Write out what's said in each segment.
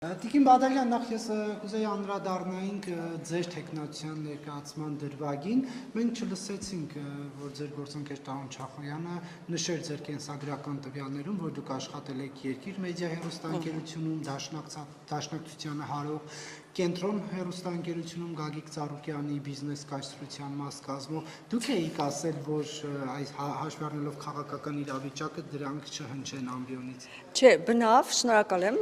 Տիկին Բադալյան, նախ ես կուզեի անդրադառնայինք ձեր թեկնածության ներկայացման դրվագին, մենք չլսեցինք, որ ձեր գործընկեր Տարոն Չախոյանը նշեր ձեր կենսագրական տվյալներում, որ դուք աշխատել եք Երկիր մեդիա հեռուստաընկերությունում, Դաշնակցությանը հարող Կենտրոն հեռուստաընկերությունում Գագիկ Ծառուկյանի բիզնես կայսրության մաս կազմող, դուք էիք ասել, որ այս հաշվի առնելով քաղաքական իրավիճակը դրանք չհնչեն ամբիոնից։ Չէ, բնավ, շնորհակալ եմ,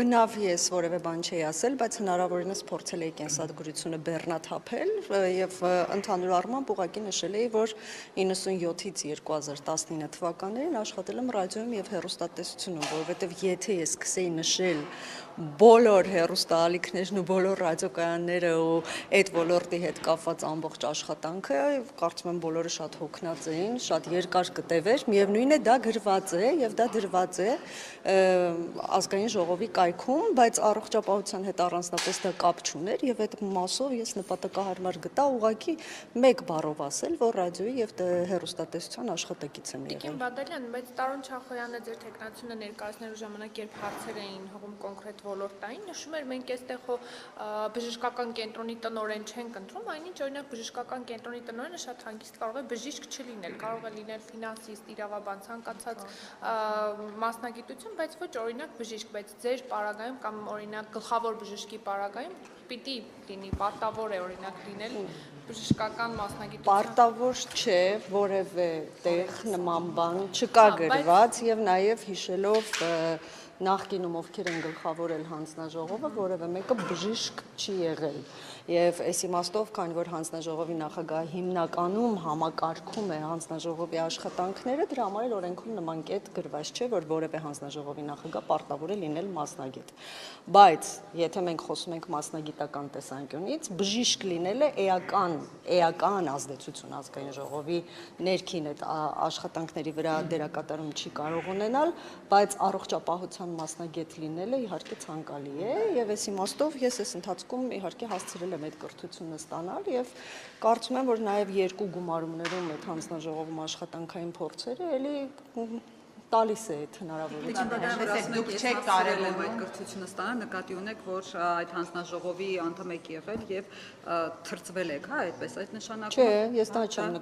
բնավ ես որևէ բան չի ասել, բայց հնարավորինս փորձել էի կենսագրությունը բեռնաթափել եւ ընդհանուր առմամբ ուղղակի նշել էի, որ 97-ից 2019 թվականներին աշխատել եմ ռադիոյում եւ հեռուստատեսությունում, որովհետեւ եթե ես սկսեի նշել բոլոր հեռուստաալիքներն ու բոլոր ռադիոկայանները ու այդ ոլորտի հետ կապված ամբողջ աշխատանքը, կարծում եմ բոլորը շատ հոգնած էին, շատ երկար կտևեր, միևնույն է դա գրված է եւ դա դրված է ազգային ժողովի կայքում, բայց առողջապահության հետ առանձնապես դա կապ չուներ եւ այդ մասով ես նպատակահարմար գտա ուղղակի մեկ բառով ասել, որ ռադիոյի եւ հեռուստատեսության աշխատակից եմ եղել։ Տիկին Բադալյան, բայց Տարոն Չախոյանը ձեր թեկնածությունը ներկայացնելու ժամանակ երբ հարցեր էին հողում կոնկրետ ոլորտային, նշում էր մենք այստեղ բժշկական կենտրոնի տնօրեն չենք ընտրում, այնինչ օրինակ բժշկական կենտրոնի տնօրենը շատ հանգիստ կարող է բժիշկ չլինել, կարող է լինել ֆինանսիստ, իրավաբան, ցանկացած մասնագիտություն, բայց ոչ օրինակ բժիշկ, բայց ձեր պարագայում կամ օրինակ գլխավոր բժշկի պարագայում պիտի լինի, պարտավոր է օրինակ լինել բժշկական մասնագիտություն։ Պարտավոր չէ, որևէ տեղ նման բան չկա գրված եւ նաեւ հիշելով նախկինում ովքեր են գլխավորել հանձնաժողովը, որևէ մեկը բժիշկ չի եղել եւ այս իմաստով, քանի որ հանձնաժողովի նախագահը հիմնականում համակարգում է հանձնաժողովի աշխատանքները, դրա համար էլ օրենքում նման կետ գրված չէ, որ որևէ հանձնաժողովի նախագահ պարտավոր է լինել մասնագետ։ Բայց եթե մենք խոսում ենք մասնագիտական տեսանկյունից, բժիշկ լինելը էական ազդեցություն ազգային ժողովի ներքին այդ աշխատանքների վրա դերակատարում չի կարող ունենալ, բայց առողջապահության մասնագետ լինելը իհարկե ցանկալի է եւ այս իմաստով ես այս ընթացքում իհարկե հասցրել եմ այդ կրթությունը ստանալ եւ կարծում եմ, որ նաեւ երկու գումարումներում այդ հանձնաժողովում աշխատանքային փորձերը էլի տալիս է այդ հնարավորությունը։ Դուք չեք կարողանում այդ կրթությունը ստանալ, նկատի ունեք, որ այդ հանձնաժողովի անդամ եք եղել եւ թրծվել եք, հա, այդպես այդ նշանակում։ Չէ, ես դա չեմ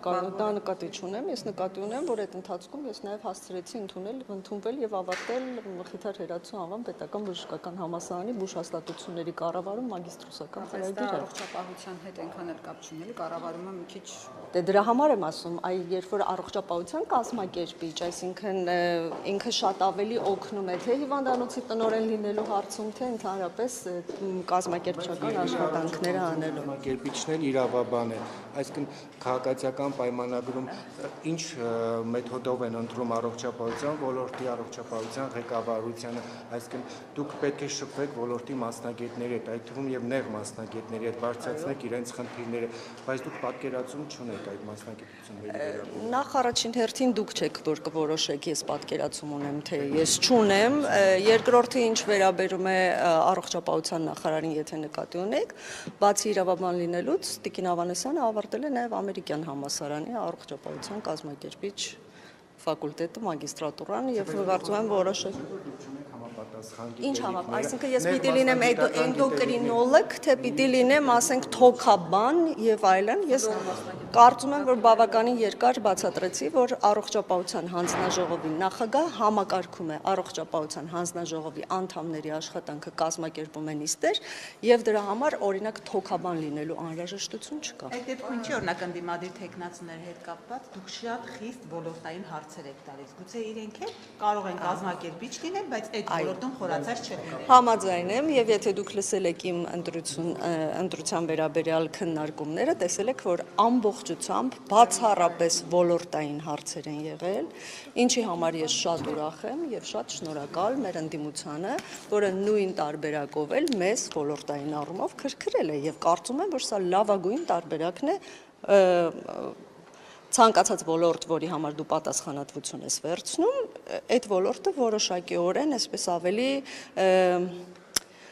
նկատի չունեմ, ես նկատի ունեմ, որ այդ ընթացքում ես նաեւ հասցրեցի ընդունվել եւ ավարտել Մխիթար Հերացու անվան պետական բժշկական համալսարանի բուժհաստատությունների կառավարում մագիստրոսական ծրագիրը։ Առողջապահության հետ այնքան էլ կապ չունի, կառավարումը մի քիչ Դե դրա համար եմ ասում, երբ որ առողջապահության կազմակերպիչ, այսինքն ինքը շատ ավելի օգնում է թե հիվանդանոցի տնօրեն լինելու հարցում, թե ընդհանրապես կազմակերպչական աշխատանքները անելու։ Կազմակերպիչն էլ իրավաբան է, այսինքն քաղաքացիական պայմանագրում ինչ մեթոդով են ընտրում առողջապահության ոլորտի առողջապահության ղեկավարությանը, այսինքն դուք պետք է շփվեք ոլորտի մասնագետների հետ, այդ թվում եւ նեղ մասնագետների հետ, բարձրացնեք իրենց խնդիրները, բայց դուք պատկերացում չունեք այդ մասնագիտությունների վերաբերյալ։ Նախ առաջին հերթին դուք չեք որ կորոշեք, ես պատկերացում ունեմ, թե ես չունեմ, երկրորդը ինչ վերաբերում է առողջապահության նախարարին, եթե նկատի ունեք, բացի իրավաբան լինելուց, Տիկին Ավանեսյանը ավարտել է նաև ամերիկյան համալսարանի առողջապահության կազմակերպիչ ֆակուլտետը, մագիստրատուրան եւ կարծում եմ որոշել Ինչ համապատասխան, այսինքն ես պիտի լինեմ էնդոկրինոլոգ, թե պիտի լինեմ, ասենք, թոքաբան եւ այլն, ես կարծում եմ, որ բավականին երկար բացատրեցի, որ առողջապահության հանձնաժողովի նախագահ համակարգում է առողջապահության հանձնաժողովի անդամների աշխատանքը կազմակերպում է նիստեր եւ դրա համար օրինակ թոքաբան լինելու անհրաժեշտություն չկա։ Այդ դեպքում ինչի օրինակ ընդդիմադիր թեկնածուների հետ կապված դուք շատ խիստ ոլորտային հարցեր եք տալիս։ Գուցե իրենք էլ կարող են կազմակերպիչ լինել, բայց այդ ոլորտում խորացած չեն։ Համաձայն եմ եւ եթե դուք լսել եք իմ ընտրության վերաբերյալ քննարկումները, տեսել եք, որ ամբողջությամբ բացառապես ոլորտային հարցեր են եղել, ինչի համար ես շատ ուրախ եմ եւ շատ շնորհակալ մեր ընդդիմությանը, որը նույն տարբերակով էլ մեզ ոլորտային առումով քրքրել է եւ կարծում եմ, որ սա լավագույն տարբերակն է ցանկացած ոլորտ, որի համար դու պատասխանատվություն ես վերցնում, այդ ոլորտը որոշակիորեն այսպես ավելի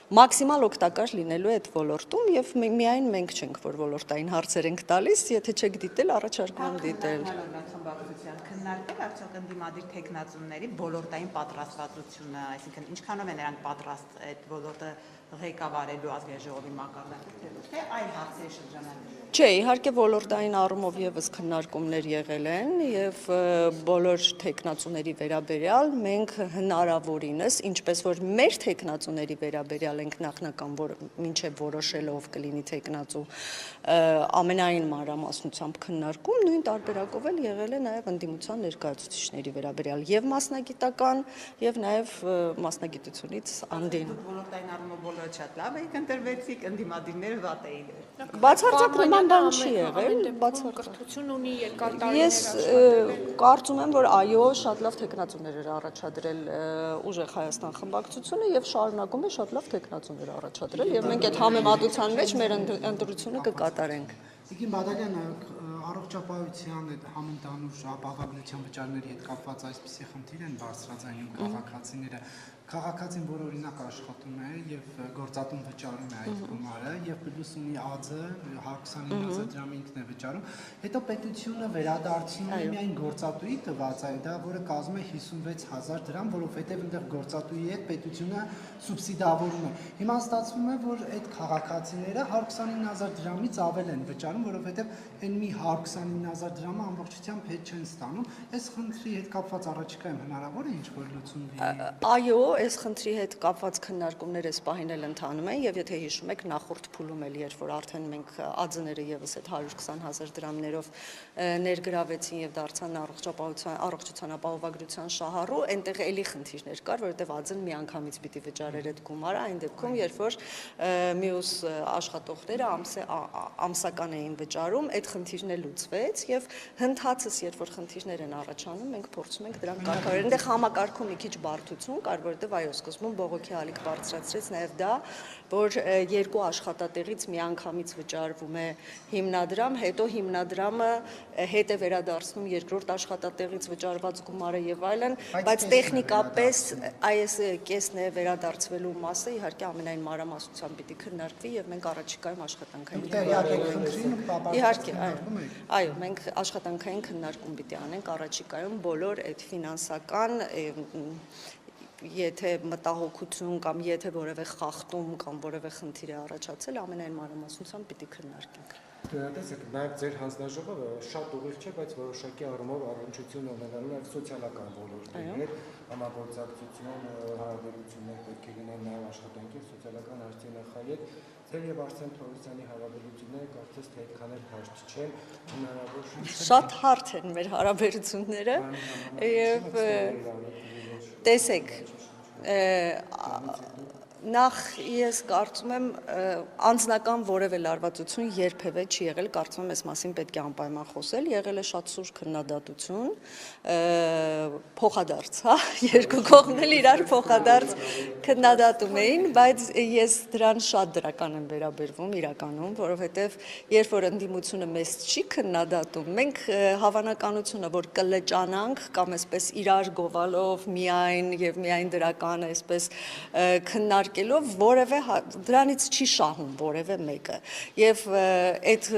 մաքսիմալ օգտակար լինելու այդ ոլորտում եւ միայն մենք չենք, որ ոլորտային հարցեր ենք տալիս, եթե չեք դիտել, առաջարկում եմ դիտել։ Քննարկել արդյոք ընդդիմադիր տեխնացուների ոլորտային պատրաստվածությունը, այսինքն ինչքանով են նրանք պատրաստ այդ ոլորտը ղեկավարելու ազգային ժողովի մակարդակով, թե այլ հարցերի շրջանակներում։ Չէ, իհարկե ոլորտային առումով եւս քննարկումներ եղել են եւ բոլոր տեխնացուների վերաբերյալ մենք հնարավորինս, ինչպես որ մեր տեխնացուների վերաբերյալ ենք նախնական, որ մինչեւ որոշելով կլինի տեխնացու ամենայն մանրամասնությամբ քննարկում, նույն տարբերակով էլ եղել է նաեւ ընդդիմության ներկայացուցիչների վերաբերյալ եւ մասնագիտական եւ նաեւ մասնագիտությունից անդին։ Ոլորտային առումով բոլորը շատ լավ եք ընտրվեցիք, ընդդիմադիրները վատ էին։ Բացարձակ նման բան չի եղել, կրթություն ունի երկար Ես տարիներ կարծում եմ, որ այո, շատ լավ տեխնացուներ էր առաջադրել ուժեղ Հայաստան խմբակցությունը եւ շարունակում է շատ լավ տեխնացուներ առաջադրել եւ մենք այդ համեմատության մեջ մեր ընտրությունը կկատարենք։ Իգին Բադալյանը առողջապահության այդ համընդհանուր ապահովագրության վճարների հետ կապված այսպիսի խնդիր են բարձրացնում քաղաքացիները։ Քաղաքացին, որ օրինակ աշխատում է եւ գործատուն վճարում է այդ գումարը եւ պլյուս ունի ԱԶ 129,000 դրամ ինքն է վճարում, հետո պետությունը վերադարձնում է միայն գործատուի տված այդ դա, որը կազմում է 56,000 դրամ, որովհետեւ այնտեղ գործատուի հետ պետությունը սուբսիդավորում է։ Հիմա ստացվում է, որ այդ քաղաքացիները 129,000 դրամից ավել են վճարում, որովհետեւ այն մի 129,000 դրամը ամբողջությամբ հետ չեն ստանում։ Այս խնդրի հետ կապված առաջիկայում հնարավոր է ինչ-որ լուծում լինի։ Այո, այս խնդրի հետ կապված քննարկումները այս պահին էլ ընթանում են եւ եթե հիշում եք նախորդ փուլում էլ երբ որ արդեն մենք ԱԶ-ները եւս այդ 120,000 դրամներով ներգրավեցին եւ դարձան առողջության ապահովագրության շահառու, այնտեղ էլի խնդիրներ կար, որովհետեւ ԱԶ-ն միանգամից պիտի վճարեր այդ գումարը, այն դեպքում երբ որ մյուս աշխատողները ամսական էին վճարում, այդ խնդիրն էլ լուծվեց եւ հնդածս երբ որ խնդիրներ են առաջանում, մենք փորձում ենք դրանք կարգավորել։ Այնտեղ համակարգում մի քիչ բարդություն կար, որովհետեւ այո, սկզբում բողոքի ալիք բարձրացրեց նաև դա, որ երկու աշխատատեղից միանգամից վճարվում է հիմնադրամ, հետո հիմնադրամը հետ է վերադարձնում երկրորդ աշխատատեղից վճարված գումարը եւ այլն, բայց տեխնիկապես այս կեսն է վերադարձվելու մասը իհարկե ամենայն մանրամասնությամբ պիտի քննարկվի եւ մենք առաջիկայում աշխատանքային իհարկե, այո, մենք աշխատանքային քննարկում պիտի անենք առաջիկայում բոլոր այդ ֆինանսական եթե մտահոգություն կամ եթե որևէ խախտում կամ որևէ խնդիր է առաջացել, ամենայն մանրամասնությամբ պիտի քննարկենք։ Տեսեք, նաև ձեր հանձնաժողովը շատ ուղիղ չէ, բայց որոշակի առումով առնչություն ունենալու նաև սոցիալական ոլորտի հետ, համագործակցություն, հարաբերություններ պետք է լինեն նաև աշխատանքի սոցիալական հարցի նախարարի հետ։ Ձեր եւ Արսեն Թորոսյանի հարաբերությունները կարծես թե այդքան էլ հարթ չեն, հնարավոր շատ հարթ են մեր հարաբերությունները եւ տեսեք, նախ ես կարծում եմ անձնական որևէ լարվածություն երբևէ չի եղել, կարծում եմ այս մասին պետք է անպայման խոսել, եղել է շատ սուր քննադատություն, փոխադարձ, հա, երկու կողմն էլ իրար փոխադարձ քննադատում էին, բայց ես դրան շատ դրական եմ վերաբերվում իրականում, որովհետև երբ որ ընդդիմությունը մեզ չի քննադատում, մենք հավանականությունը, որ կլճանանք կամ այսպես իրար գովալով միայն եւ միայն դրական այսպես քննարկելով որևէ դրանից չի շահում որևէ մեկը եւ այդ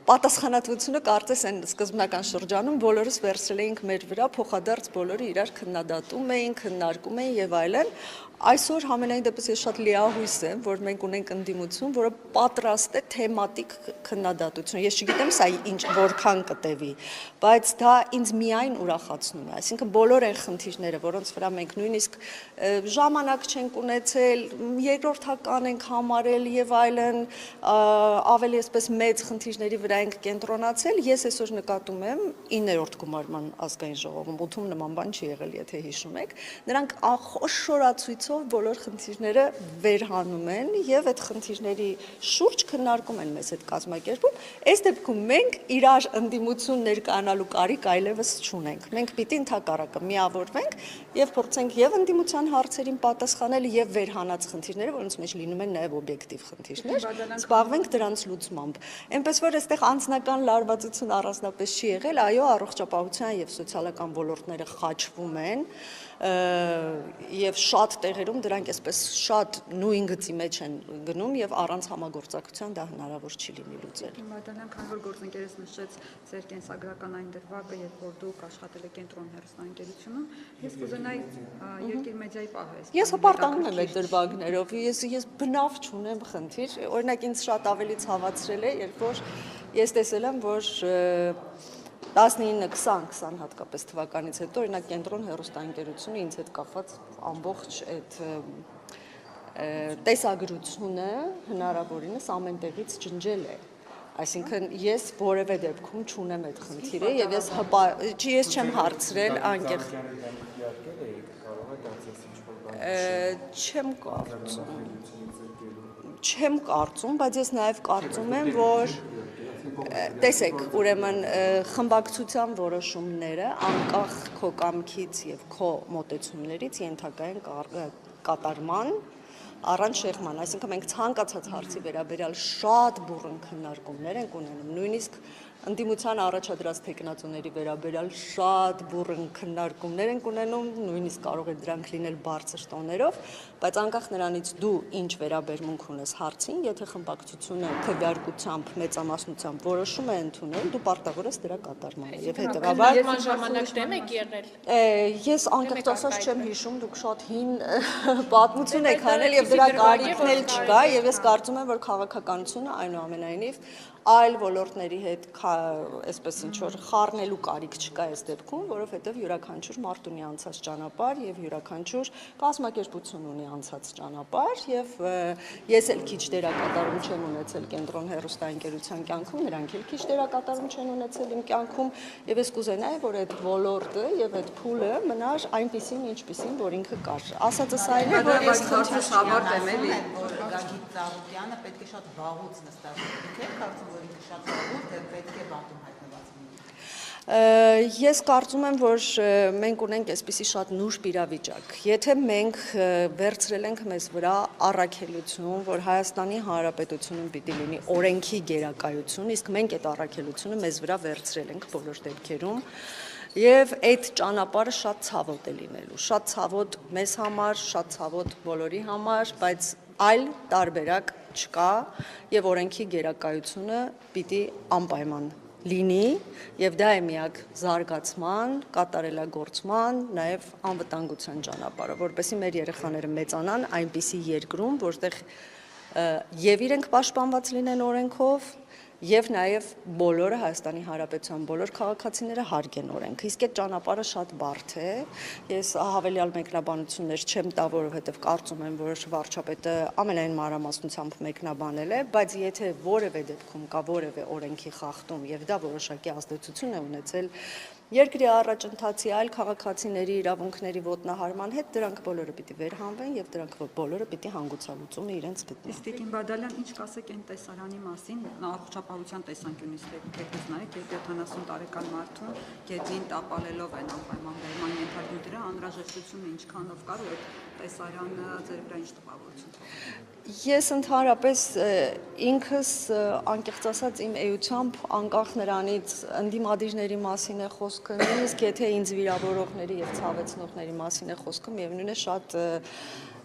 պատասխանատվությունը կարծես այն սկզբնական շրջանում բոլորս վերցրել էինք մեր վրա, փոխադարձ բոլորը իրար քննադատում էին, քննարկում էին եւ այլն։ Այսօր համենայն դեպս ես շատ լիահույս եմ, որ մենք ունենք ընդդիմություն, որը պատրաստ է թեմատիկ քննադատություն։ Ես չգիտեմ սա ինչ որքան կտևի, բայց դա ինձ միայն ուրախացնում է։ Այսինքն բոլոր այն խնդիրները, որոնց վրա մենք նույնիսկ ժամանակ չենք ունեցել, երկրորդական ենք համարել եւ այլն, ավելի այսպես մեծ խնդիրների վրա ենք կենտրոնացել, ես այսօր նկատում եմ 9-րդ գումարման ազգային ժողովում 8-ում նման բան չի եղել, եթե հիշում եք, նրանք խոշորացույցով բոլոր խնդիրները վերհանում են եւ այդ խնդիրների շուրջ քննարկում են մեզ այդ կազմակերպում, այս դեպքում մենք իրար ընդդիմություն ներկայանալու կարիք այլևս չունենք, մենք պիտի ընդհակառակը միավորվենք եւ փորձենք եւ ընդդիմության հարցերին պատասխանել եւ վերհանած խնդիրները, որոնց մեջ լինում են նաեւ օբյեկտիվ խնդիրներ, զբաղվենք դրանց լուծմամբ։ Այնպես որ այստեղ անձնական լարվածություն առանձնապես չի եղել, այո, առողջապահության եւ սոցիալական ոլորտները խաչվում են, եւ շատ տեղերում դրանք այսպես շատ նույն գծի մեջ են գնում եւ առանց համագործակցության դա հնարավոր չի լինի լուծել։ Մարտանյան, քանի որ գործընկերս նշեց ձեր կենսագրական այն դրվագը, երբ որ դուք աշխատել եք կենտրոն հեռուստաընկերությունում, ես կուզենայի Երկիր մեդիայի պահես։ Ես հպարտանում եմ այդ դրվագներով, ես բնավ չունեմ խնդիր, օրինակ ինձ շատ ավելի ցավացրել է, երբ որ ես տեսել եմ, որ 19-20 հատկապես թվականից հետո օրինակ կենտրոն հեռուստաընկերությունը ինձ հետ կապված ամբողջ այդ տեսագրությունը հնարավորինս ամեն տեղից ջնջել է։ Այսինքն ես որևէ դեպքում չունեմ այդ խնդիրը եւ ես չեմ հարցրել անկեղ չեմ կարծում, բայց ես նաեւ կարծում եմ, որ տեսեք, ուրեմն խմբակցության որոշումները անկախ քո կամքից եւ քո մոտեցումներից ենթակա են կատարման առանց շեղման, այսինքն մենք ցանկացած հարցի վերաբերյալ շատ բուռն քննարկումներ ենք ունենում, նույնիսկ ընդդիմության առաջադրած տեխնացուների վերաբերյալ շատ բուռն քննարկումներ ենք ունենում, նույնիսկ կարող է դրանք լինել բարձր տոներով, բայց անկախ նրանից դու ինչ վերաբերմունք ունես հարցին, եթե խմբակցությունը քվեարկությամբ, մեծամասնությամբ որոշում է ընդունել, դու պարտավոր ես դրա կատարմանը եւ հետեւաբար ժամանակ դեմ եք եղել։ Ես անկեղծ ասած չեմ հիշում, դուք շատ հին պատմություն եք հանել եւ դրա կարիքն էլ չկա եւ ես կարծում եմ, որ քաղաքականությունը այնուամենայնիվ այլ ոլորտների հետ այսպես ինչ որ խառնելու կարիք չկա այս դեպքում, որովհետև յուրաքանչյուր մարդ ունի անցած ճանապարհ եւ յուրաքանչյուր կազմակերպություն ունի անցած ճանապարհ եւ ես էլ քիչ դերակատարում չեմ ունեցել կենտրոն հեռուստաընկերության կյանքում, նրանք էլ քիչ դերակատարում չեն ունեցել իմ կյանքում եւ ես կուզենայի, որ այդ ոլորտը եւ այդ փուլը մնար այնպիսին, ինչպիսին, որ ինքը կար։ Ասածս այն է, որ ես քարշուս հավարտ եմ էլի, որ Գագիկ Ծառուկյանը պետք է շատ վաղուց նստած լինի, կարծում որ ինքը շատ վաղուց է պետք է բանտում հայտնված լինի։ Ես կարծում եմ, որ մենք ունենք այսպիսի շատ նուրբ իրավիճակ։ Եթե մենք վերցրել ենք մեզ վրա առաքելություն, որ Հայաստանի Հանրապետությունում պիտի լինի օրենքի գերակայություն, իսկ մենք այդ առաքելությունը մեզ վրա վերցրել ենք բոլոր դեպքերում, եւ այդ ճանապարհը շատ ցավոտ է լինելու, շատ ցավոտ մեզ համար, շատ ցավոտ բոլորի համար, բայց այլ տարբերակ չկա եւ օրենքի գերակայությունը պիտի անպայման լինի եւ դա է միակ զարգացման, կատարելագործման, նաեւ անվտանգության ճանապարհը, որովհետեւ մեր երեխաները մեծանան այնպիսի երկրում, որտեղ եւ իրենք պաշտպանված լինեն օրենքով եւ նաեւ բոլորը Հայաստանի Հանրապետության բոլոր քաղաքացիները հարգեն օրենքը։ Իսկ այդ ճանապարհը շատ բարդ է։ Ես հավելյալ մեկնաբանություններ չեմ տա, որովհետեւ կարծում եմ, որ վարչապետը ամենայն մանրամասնությամբ մեկնաբանել է, բայց եթե որևէ դեպքում կա որևէ օրենքի խախտում եւ դա որոշակի ազդեցություն է ունեցել երկրի առաջընթացի այլ քաղաքացիների իրավունքների ոտնահարման հետ, դրանք բոլորը պիտի վերհանվեն եւ դրանք բոլորը պիտի հանգուցալուծումը իրենց գտնեն։ Իսկ Տիկին Բադալյան, ինչ կասեք այն տեսարանի մասին, առողջապահության տեսանկյունից թեկուզ նայեք, երբ 70 տարեկան մարդուն գետնին տապալելով են անպայման վերման ենթարկում դրա անհրաժեշտությունը ինչքանով կար ու այդ տեսարանը ձեր վրա ինչ տպավորություն թողել։ Ես ընդհանրապես ինքս անկեղծ ասած իմ էությամբ անկախ նրանից ընդդիմադիրների մասին է խոսքը, նույնիսկ եթե ինձ վիրավորողների եւ ցավեցնողների մասին է խոսքը, միևնույն է շատ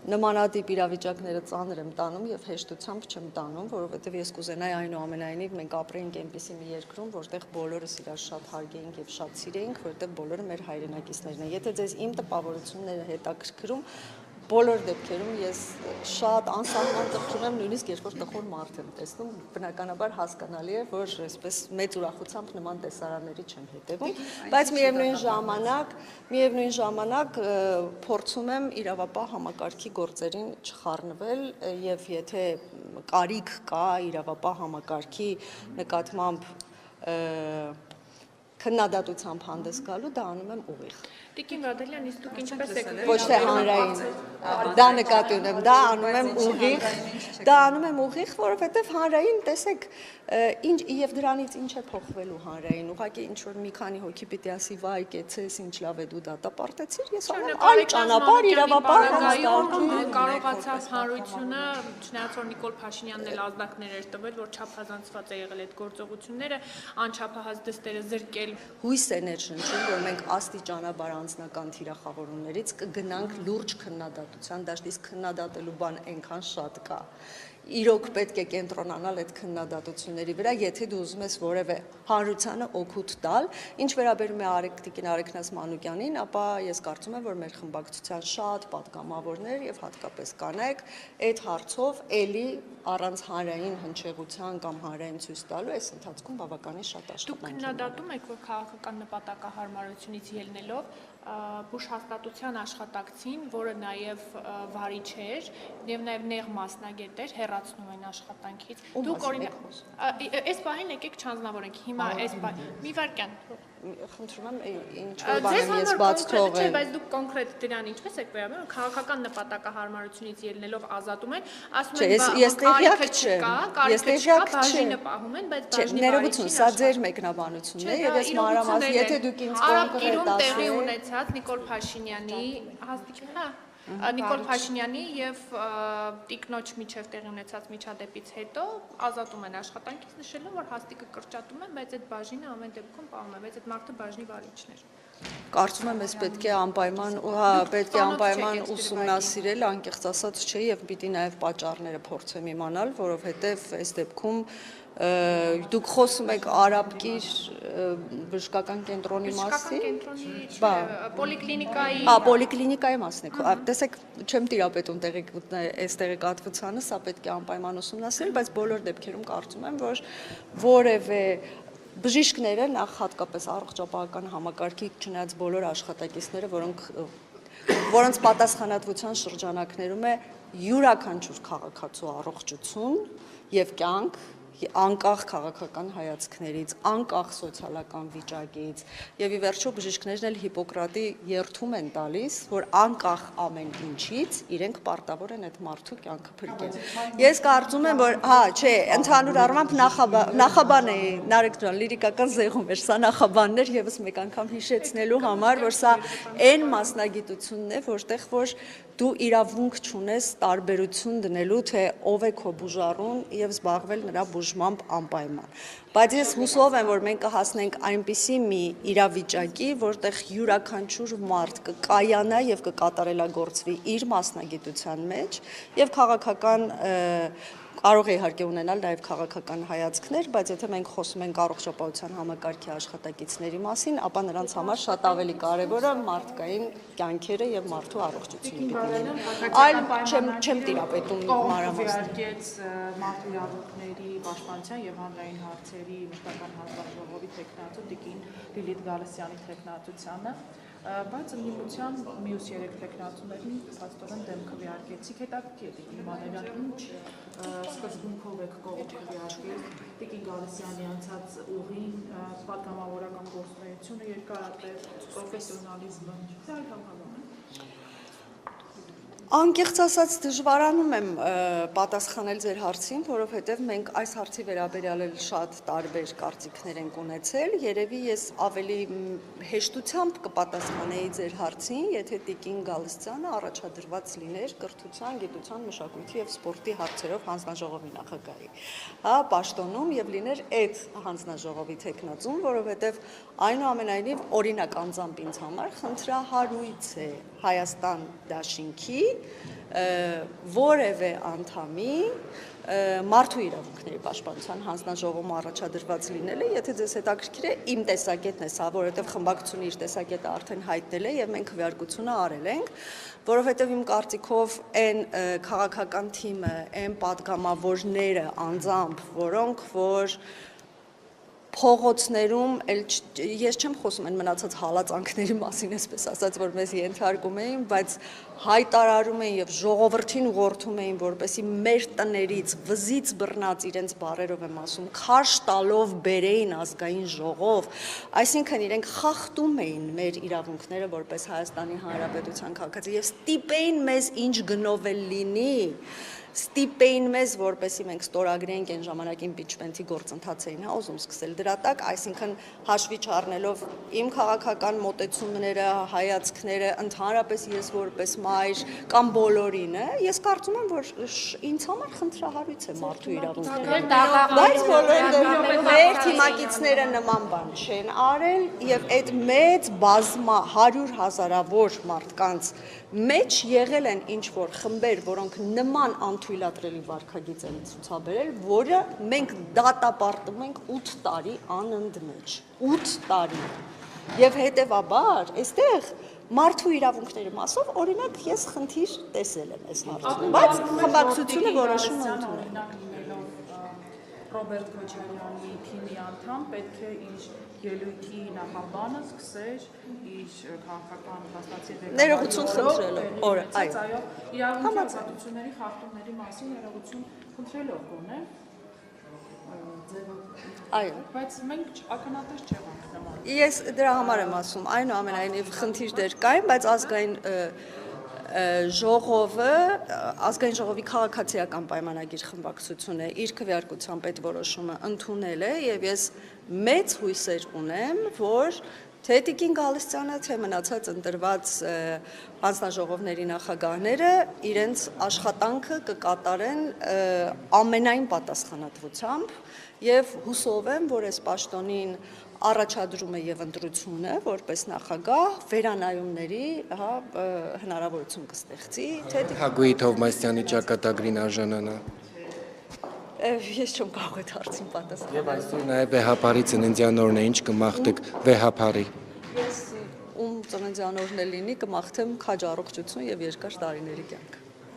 նմանատիպ իրավիճակները ծանր եմ տանում եւ հեշտությամբ չեմ տանում, որովհետեւ ես կուզենայի այնուամենայնիվ մենք ապրեինք այնպիսի մի երկրում, որտեղ բոլորս իրար շատ հարգեինք եւ շատ սիրեինք, որտեղ բոլորը մեր հայրենակիցներն են։ Եթե ձեզ իմ տպավորությունները հետաքրքրում, բոլոր դեպքերում ես շատ անսահման տխրում եմ, նույնիսկ երբ որ տխուր մարդ եմ տեսնում, բնականաբար հասկանալի է, որ այսպես մեծ ուրախությամբ նման տեսարանների չեմ հետևում, բայց միևնույն ժամանակ փորձում եմ իրավապահ համակարգի գործերին չխառնվել եւ եթե կարիք կա իրավապահ համակարգի նկատմամբ քննադատությամբ հանդես գալու, դա անում եմ ուղիղ։ Տիկին Բադալյան, իսկ դուք ինչպես եք Ոչ թե հանրային, դա նկատի ունեմ, դա անում եմ ուղիղ, որովհետև հանրային, տեսեք, եւ դրանից ինչ է փոխվելու հանրային, ուղղակի ինչ որ մի քանի հոգի պիտի ասի վայ, կեցես, ինչ լավ է դու դատապարտեցիր, ես անում այլ ճանապարհ իրավապահ կարողացավ հանրությունը, չնայած որ Նիկոլ Փաշինյանն էլ ազդակներ էր տվել, որ չափազանցված է եղել այդ գործողությունները, անչափահաս դստերը զրկել։ Հույս է ներշնչում, որ մենք աստիճանաբար անձնական թիրախավորումներից կգնանք լուրջ քննադատության դաշտ, իսկ քննադատելու բան այնքան շատ կա։ Իրոք պետք է կենտրոնանալ այդ քննադատությունների վրա, եթե դու ուզում ես որևէ հանրությանը օգուտ տալ, ինչ վերաբերում է տիկին Արեգնաս Մանուկյանին, ապա ես կարծում եմ, որ մեր խմբակցության շատ պատգամավորներ եւ հատկապես կանայք այդ հարցով էլի առանց հանրային հնչեղության կամ հանրային ցույց տալու այս ընթացքում բավականին շատ Դուք աշխատանք քննադատում եք, որ քաղաքական նպատակահարմարությունից ելնելով Բուշ հաստատության աշխատակցին, որը նաև վարիչ էր եւ նաև նեղ մասնագետ էր, հեռացնում են աշխատանքից։ Դուք օրինակ այս բանին եկեք չանձնավորենք։ Հիմա այս բան մի վարքյան խնդրում եմ ինչ որ բան ես բաց թողել։ Բայց դուք կոնկրետ դրան ինչպես եք վերաբերվում, քաղաքական նպատակահարմարությունից ելնելով ազատում են, ասում են կարիքը չկա, բաժինը պահում են, բայց բաժնի ներողություն, սա ձեր մեկնաբանությունն է եւ ես մանրամասն, եթե դուք ինձ կոնկրետ տեղի ունեցած Նիկոլ Փաշինյանի, Նիկոլ Փաշինյանի եւ տիկնոջ միջև տեղի ունեցած միջադեպից հետո ազատում են աշխատանքից նշելով, որ հաստիկը կրճատում են, բայց այդ բաժինը ամեն դեպքում պահում են, բայց այդ մարդը բաժնի վարիչն էր։ Կարծում եմ, ես պետք է անպայման ուսումնասիրել, անկեղծ ասած չէ, եւ պիտի նաեւ պատճառները փորձեմ իմանալ, որովհետեւ այս դեպքում դուք խոսում եք Արաբկիր բժշկական կենտրոնի մասին, պոլիկլինիկայի, պոլիկլինիկայի մասին եք, տեսեք, չեմ տիրապետում այս տեղեկատվությանը, սա պետք է անպայման ուսումնասիրել, բայց բոլոր դեպքերում կարծում եմ, որ որևէ բժիշկները նախ հատկապես առողջապահական համակարգի չնայած բոլոր աշխատակիցները, որոնց պատասխանատվության շրջանակներում է յուրաքանչյուր քաղաքացու առողջություն եւ կյանք, անկախ քաղաքական հայացքներից, անկախ սոցիալական վիճակից եւ ի վերջո բժիշկներն էլ Հիպոկրատի երդում են տալիս, որ անկախ ամեն ինչից իրենք պարտավոր են այդ մարդու կյանքը փրկել։ Ես կարծում եմ, որ չէ, ընդհանուր առմամբ նախաբան է, Նարեկ ջան, լիրիկական զեղում էր, սա նախաբանն էր եւս մեկ անգամ հիշեցնելու համար, որ սա այն մասնագիտությունն է, որտեղ որ դու իրավունք չունես տարբերություն դնելու, թե ով է քո բուժառուն եւ զբաղվել նրա բուժմամբ անպայման։ Բայց ես հուսով եմ, որ մենք կհասնենք այնպիսի մի իրավիճակի, որտեղ յուրաքանչյուր մարդ կկայանա եւ կկատարելագործվի իր մասնագիտության մեջ եւ քաղաքական կարող է իհարկե ունենալ նաև քաղաքական հայացքներ, բայց եթե մենք խոսում ենք առողջապահության համակարգի աշխատակիցների մասին, ապա նրանց համար շատ ավելի կարևոր է մարդկային կյանքերը եւ մարդու առողջությունը պիտի լինի։ Այլ չեմ տիրապետում մանրամասն։ Մարդու իրավունքների պաշտպանության եւ հանրային հարցերի մշտական հանձնաժողովի տեխնացու Տիկին Լիլիթ Գալստյանի տեխնացությանը, բայց ընդդիմության մյուս 3 տեխնացուներին փաստորեն դեմ քվեարկեցիք, հետաքրքիր է Տիկին Մանևյան, ինչ սկզբունքով եք կողմ քվեարկել Տիկին Գալստյանի անցած ուղին, պատգամավորական գործունեությունը, երկարատև պրոֆեսիոնալիզմը, այլ համավարակ։ Անկեղծ ասած դժվարանում եմ պատասխանել ձեր հարցին, որովհետև մենք այս հարցի վերաբերյալ շատ տարբեր կարծիքներ ենք ունեցել, երևի ես ավելի հեշտությամբ կպատասխանեի ձեր հարցին, եթե Տիկին Գալստյանը առաջադրված լիներ կրթության, գիտության, մշակույթի եւ սպորտի հարցերով հանձնաժողովի նախագահի, պաշտոնում եւ լիներ այդ հանձնաժողովի տեխնացուն, որովհետև այնուամենայնիվ օրինակ անձամբ ինձ համար խնդրահարույց է Հայաստան դաշինքի որևէ անդամի մարդու իրավունքների պաշտպանության հանձնաժողովում առաջադրված լինելը, եթե ձեզ հետաքրքիր է, իմ տեսակետն է սա, որովհետև խմբակցությունը իր տեսակետը արդեն հայտնել է եւ մենք քվեարկությունը արել ենք, որովհետև իմ կարծիքով այն քաղաքական թիմը, այն պատգամավորները անձամբ, որոնք որ փողոցներում ես չեմ խոսում այն մնացած հալածանքների մասին, այսպես ասած, որ մեզ ենթարկում էին, բայց հայտարարում էին եւ ժողովրդին ուղղորդում էին, որպեսզի մեր տներից վզից բռնած իրենց բարերով եմ ասում, քաշ տալով բերեին ազգային ժողով, այսինքն իրենք խախտում էին մեր իրավունքները որպես Հայաստանի Հանրապետության քաղաքացի եւ ստիպեին մեզ ինչ գնով էլ լինի ստիպեին մեզ, որպեսզի մենք ստորագրենք այն ժամանակ impeachment-ի գործընթաց էին ուզում սկսել դրա տակ, այսինքն հաշվի չառնելով իմ քաղաքական մոտեցումները, հայացքները, ընդհանրապես ես որպես մայր կամ բոլորինը, ես կարծում եմ, որ ինձ համար խնդրահարույց է մարդու իրավունքները։ Բայց բոլորը մեր թիմակիցները նման բան չեն արել եւ այդ մեծ բազմա 100,000-ավոր մարդկանց մեջ եղել են ինչ որ խմբեր, որոնք նման անթույլատրելի վարքագիծ են ցուցաբերել, որը մենք դատապարտում ենք 8 տարի անընդմեջ, 8 տարի։ Եվ հետևաբար, այստեղ մարդու իրավունքների մասով, օրինակ, ես խնդիր տեսել եմ այս հարցում, բայց խմբակցությունը որոշում է ընդունել։ Ռոբերտ Քոչարյանի թիմի անդամ պետք է իր ելույթի նախաբանը սկսեր իր քաղաքական հաստատի ներողություն խնդրելով, օրը, այո, իրավունքի ազատությունների խախտումների մասին ներողություն խնդրելով գոնե։ Այո, բայց մենք ականատես չեղանք նման։ Ես դրա համար եմ ասում, այնուամենայնիվ խնդիրներ կային, բայց ազգային ժողովը, ազգային ժողովի քաղաքացիական պայմանագիր խմբակցությունը իր քվեարկությամբ այդ որոշումը ընդունել է եւ ես մեծ հույսեր ունեմ, որ թե Տիկին Գալստյանը, թե մնացած ընտրված հանձնաժողովների նախագահները իրենց աշխատանքը կկատարեն ամենայն պատասխանատվությամբ եւ հուսով եմ, որ այս պաշտոնին առաջադրումը եւ ընտրությունը որպես նախագահ վերանայումների հնարավորություն կստեղծի, թե Հակոբի Թովմասյանի ճակատագրին արժանանա։ Ես չեմ կարող այդ հարցին պատասխանել։ Եվ այսօր նաև վեհապարի ծննդյան օրն է, ինչ կմաղթեք վեհապարի։ Ես ում ծննդյան օրն է լինի, կմաղթեմ քաջ առողջություն եւ երկար տարիների կյանք։